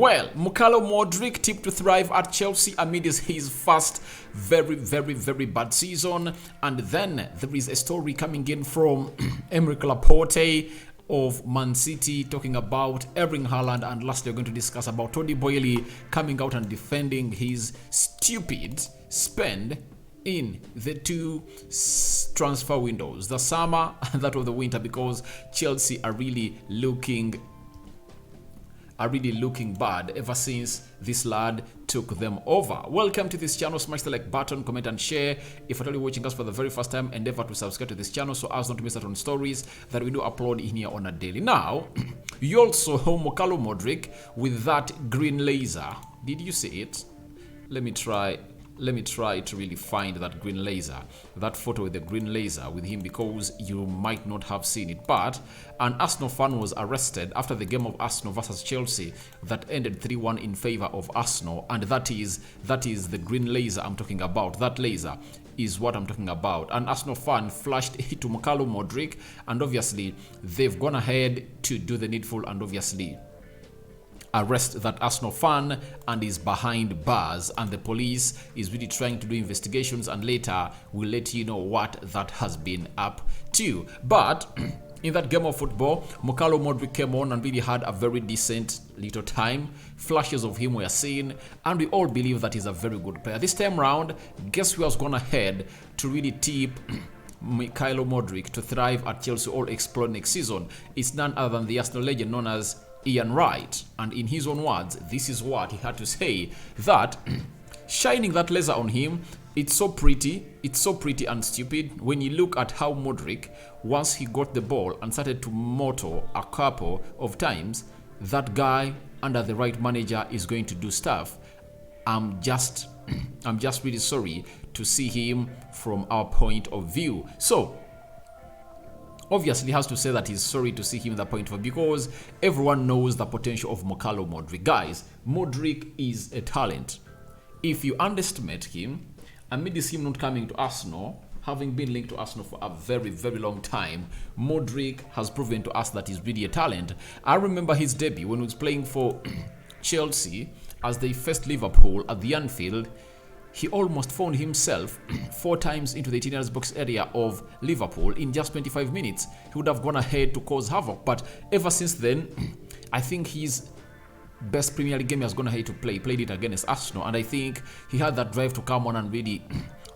Well, Mykhailo Mudryk tipped to thrive at Chelsea amid his first very bad season. And then there is a story coming in from Emerick Laporte of Man City talking about Erling Haaland, and lastly we're going to discuss about Todd Boehly coming out and defending his stupid spend in the two transfer windows, the summer and that of the winter, because Chelsea are really looking bad ever since this lad took them over. Welcome to this channel. Smash the like button, comment and share. If you're watching us for the very first time, endeavor to subscribe to this channel so as not to miss out on stories that we do upload in here on a daily. Now, you also saw Mykhailo Mudryk with that green laser. Did you see it? Let me try to really find that green laser, that photo with the green laser with him, because you might not have seen it. But an Arsenal fan was arrested after the game of Arsenal versus Chelsea that ended 3-1 in favor of Arsenal, and that is the green laser I'm talking about. That laser is what I'm talking about. An Arsenal fan flashed it to Mykhailo Mudryk, and obviously they've gone ahead to do the needful and obviously arrest that Arsenal fan, and is behind bars, and the police is really trying to do investigations, and later we'll let you know what that has been up to. But in that game of football, Mykhailo Mudryk came on and really had a very decent little time. Flashes of him were seen, and we all believe that he's a very good player. This time round, guess who has gone ahead to really tip Mykhailo Mudryk to thrive at Chelsea or explode next season? It's none other than the Arsenal legend known as Wright, and in his own words, this is what he had to say: that shining that laser on him, it's so pretty and stupid. When you look at how Mudryk, once he got the ball and started to motor a couple of times, that guy under the right manager is going to do stuff. I'm just really sorry to see him from our point of view. So obviously, he has to say that he's sorry to see him that point of view, because everyone knows the potential of Mykhailo Mudryk. Guys, Mudryk is a talent. If you underestimate him, amidst him not coming to Arsenal, having been linked to Arsenal for a very long time, Mudryk has proven to us that he's really a talent. I remember his debut when he was playing for Chelsea as they faced Liverpool at the Anfield. He almost found himself 4 times into the 18 box area of Liverpool in just 25 minutes. He would have gone ahead to cause havoc. But ever since then, I think his best Premier League game he has gone ahead to played it against Arsenal. And I think he had that drive to come on and really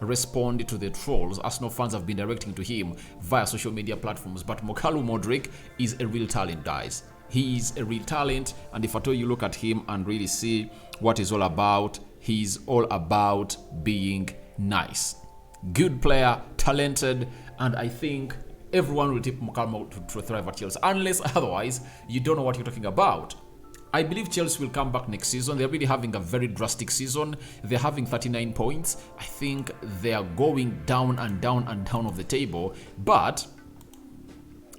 respond to the trolls Arsenal fans have been directing to him via social media platforms. But Mykhailo Mudryk is a real talent, guys. He is a real talent. And if at all you look at him and really see what he's all about, he's all about being nice. Good player, talented, and I think everyone will tip Mykhailo to thrive at Chelsea. Unless otherwise, you don't know what you're talking about. I believe Chelsea will come back next season. They're really having a very drastic season. They're having 39 points. I think they are going down and down and down of the table. But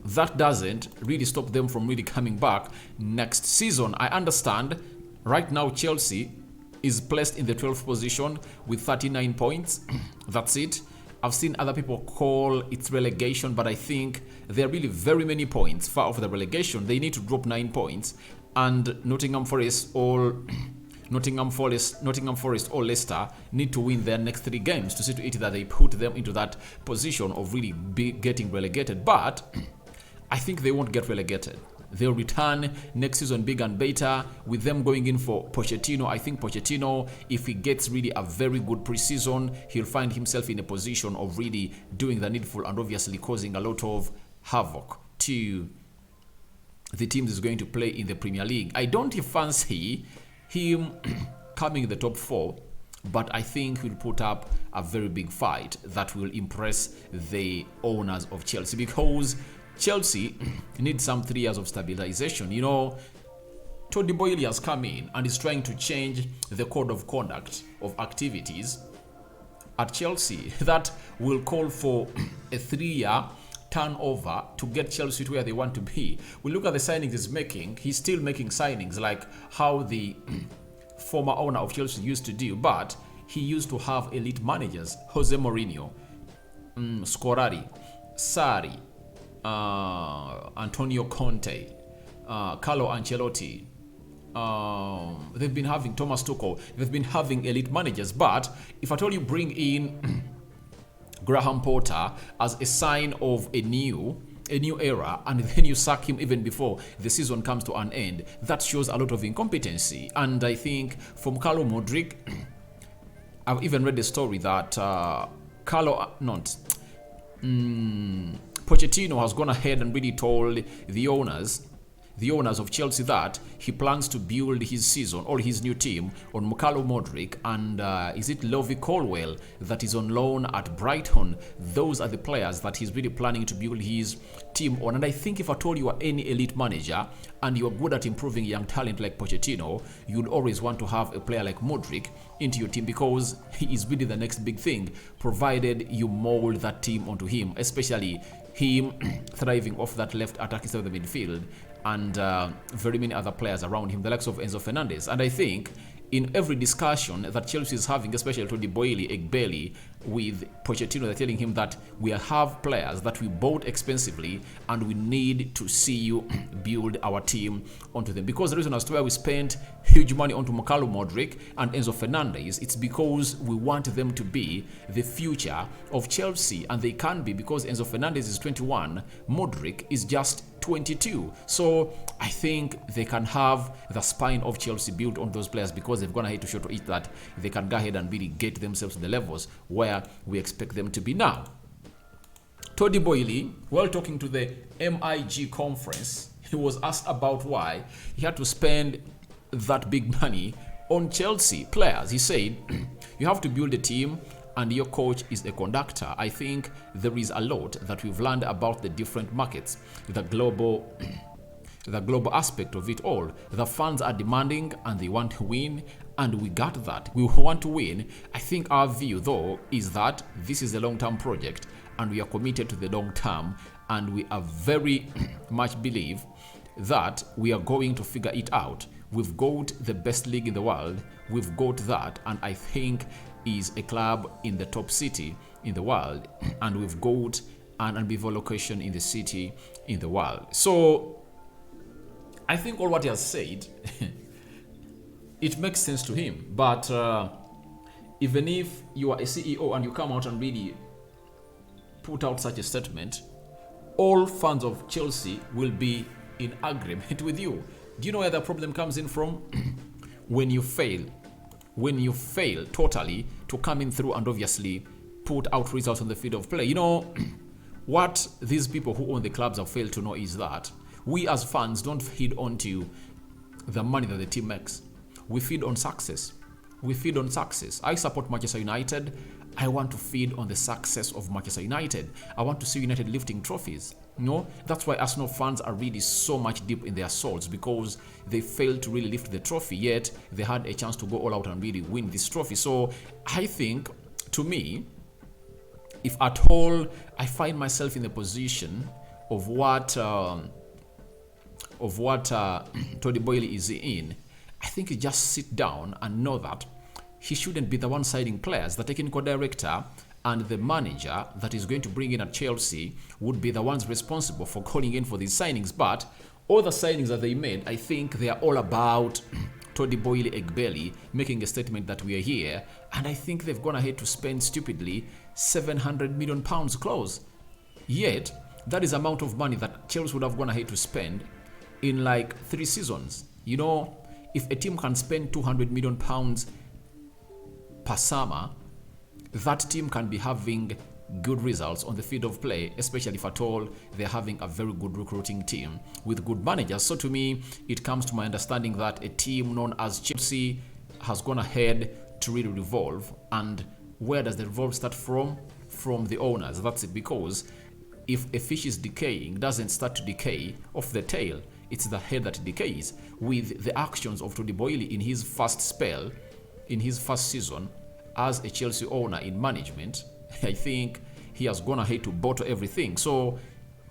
that doesn't really stop them from really coming back next season. I understand right now Chelsea is placed in the 12th position with 39 points. That's it. I've seen other people call it relegation, but I think there are really very many points far off the relegation. They need to drop 9 points, and Nottingham Forest or Leicester need to win their next 3 games to see to it that they put them into that position of really getting relegated. But I think they won't get relegated. They'll return next season big and better, with them going in for Pochettino. I think Pochettino, if he gets really a very good preseason, he'll find himself in a position of really doing the needful and obviously causing a lot of havoc to the teams he's going to play in the Premier League. I don't fancy him coming in the top 4, but I think he'll put up a very big fight that will impress the owners of Chelsea, because Chelsea needs some 3 years of stabilization. You know, Todd Boehly has come in and is trying to change the code of conduct of activities at Chelsea that will call for a 3-year turnover to get Chelsea to where they want to be. We look at the signings he's making. He's still making signings like how the former owner of Chelsea used to do, but he used to have elite managers: Jose Mourinho, Scolari, Sarri, Antonio Conte, Carlo Ancelotti, they've been having Thomas Tuchel, they've been having elite managers. But if at all you bring in Graham Potter as a sign of a new era, and then you sack him even before the season comes to an end, that shows a lot of incompetency. And I think from Mykhailo Mudryk, I've even read the story that Pochettino has gone ahead and really told the owners of Chelsea that he plans to build his season or his new team on Mykhailo Mudryk and is it Lovie Colwell that is on loan at Brighton. Those are the players that he's really planning to build his team on. And I think if at all you are any elite manager and you're good at improving young talent like Pochettino, you'd always want to have a player like Mudryk into your team because he is really the next big thing, provided you mold that team onto him, especially him thriving off that left attacking side of the midfield and very many other players around him, the likes of Enzo Fernandez. And I think in every discussion that Chelsea is having, especially Todd Boehly with Pochettino, they're telling him that we have players that we bought expensively and we need to see you build our team onto them. Because the reason as to why we spent huge money onto Mykhailo Mudryk and Enzo Fernandez, it's because we want them to be the future of Chelsea, and they can be, because Enzo Fernandez is 21, Mudryk is just 22. So I think they can have the spine of Chelsea built on those players because they've gone ahead to show to it that they can go ahead and really get themselves to the levels where we expect them to be now. Todd Boehly, while talking to the MIG conference, he was asked about why he had to spend that big money on Chelsea players. He said, you have to build a team and your coach is a conductor. I think there is a lot that we've learned about the different markets, the global aspect of it all. The fans are demanding and they want to win, and we got that. We want to win. I think our view, though, is that this is a long-term project and we are committed to the long term, and we are very much believe that we are going to figure it out. We've got the best league in the world. We've got that, and I think is a club in the top city in the world, and we've got an unbelievable location in the city in the world. So I think all what he has said it makes sense to him. But even if you are a CEO and you come out and really put out such a statement, all fans of Chelsea will be in agreement with you. Do you know where the problem comes in from? When you fail totally to come in through and obviously put out results on the field of play. You know, what these people who own the clubs have failed to know is that we as fans don't feed onto the money that the team makes. We feed on success. I support Manchester United. I want to feed on the success of Manchester United. I want to see United lifting trophies. No, that's why Arsenal fans are really so much deep in their souls, because they failed to really lift the trophy, yet they had a chance to go all out and really win this trophy. So I think, to me, if at all I find myself in the position of what Todd Boehly is in, I think you just sit down and know that he shouldn't be the one signing players. The technical director and the manager that is going to bring in at Chelsea would be the ones responsible for calling in for these signings. But all the signings that they made, I think they are all about Todd Boehly making a statement that we are here. And I think they've gone ahead to spend stupidly £700 million close. Yet, that is the amount of money that Chelsea would have gone ahead to spend in like 3 seasons. You know, if a team can spend £200 million per summer, that team can be having good results on the field of play, especially if at all they're having a very good recruiting team with good managers. So to me, it comes to my understanding that a team known as Chelsea has gone ahead to really revolve. And where does the revolve start from? From the owners. That's it. Because if a fish is decaying, it doesn't start to decay off the tail. It's the head that decays. With the actions of Todd Boehly in his first spell, in his first season as a Chelsea owner in management, I think he has gone ahead to bottle everything. So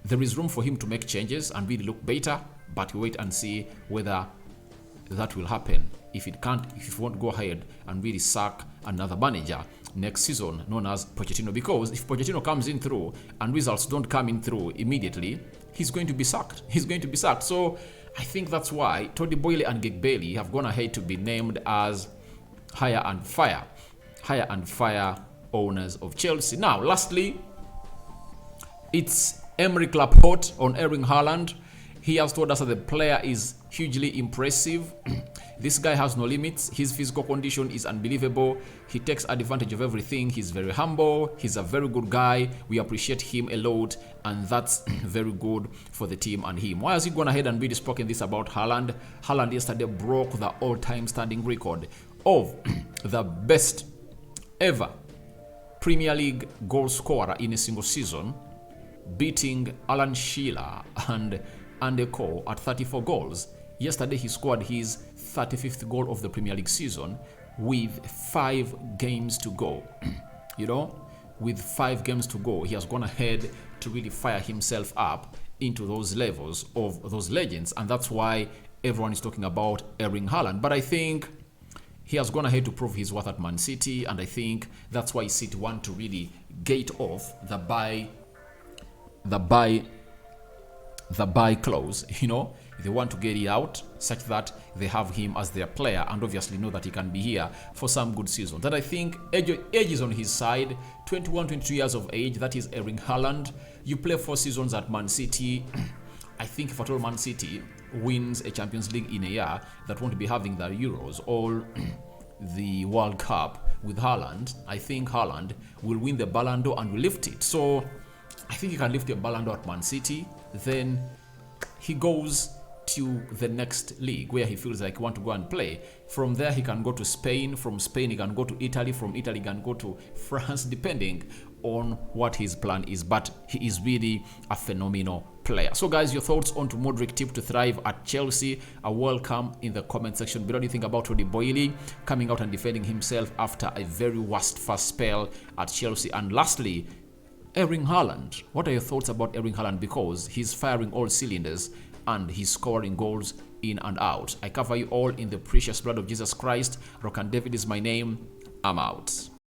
there is room for him to make changes and really look better, but we wait and see whether that will happen. If it can't, if he won't go ahead and really sack another manager next season known as Pochettino, because if Pochettino comes in through and results don't come in through immediately, he's going to be sacked. So I think that's why Todd Boehly and Bailey have gone ahead to be named as hire and fire owners of Chelsea. Now, lastly, it's Emerick Laporte on Erling Haaland. He has told us that the player is hugely impressive. This guy has no limits. His physical condition is unbelievable. He takes advantage of everything. He's very humble. He's a very good guy. We appreciate him a lot, and that's very good for the team and him. Why has he gone ahead and really spoken this about Haaland? Haaland yesterday broke the all-time standing record of the best ever Premier League goal scorer in a single season, beating Alan Shearer and Andy Cole at 34 goals. Yesterday, he scored his 35th goal of the Premier League season with 5 games to go. With 5 games to go, he has gone ahead to really fire himself up into those levels of those legends, and that's why everyone is talking about Erling Haaland. But I think he has gone ahead to prove his worth at Man City, and I think that's why City want to really gate off the buy clause. They want to get it out such that they have him as their player and obviously know that he can be here for some good season. That I think age is on his side. 21, 22 years of age, that is Erling Haaland. You play 4 seasons at Man City. I think if at all Man City wins a Champions League in a year, that won't be having the Euros or the World Cup with Haaland, I think Haaland will win the Ballon d'Or and will lift it. So I think he can lift a Ballon d'Or at Man City. Then he goes to the next league where he feels like he wants to go and play. From there, he can go to Spain. From Spain, he can go to Italy. From Italy, he can go to France, depending on what his plan is. But he is really a phenomenal player. So, guys, your thoughts on to Mudryk tip to thrive at Chelsea are welcome in the comment section below. What do you think about Todd Boehly coming out and defending himself after a very worst first spell at Chelsea? And lastly, Erling Haaland. What are your thoughts about Erling Haaland? Because he's firing all cylinders and he's scoring goals in and out. I cover you all in the precious blood of Jesus Christ. Rokani David is my name. I'm out.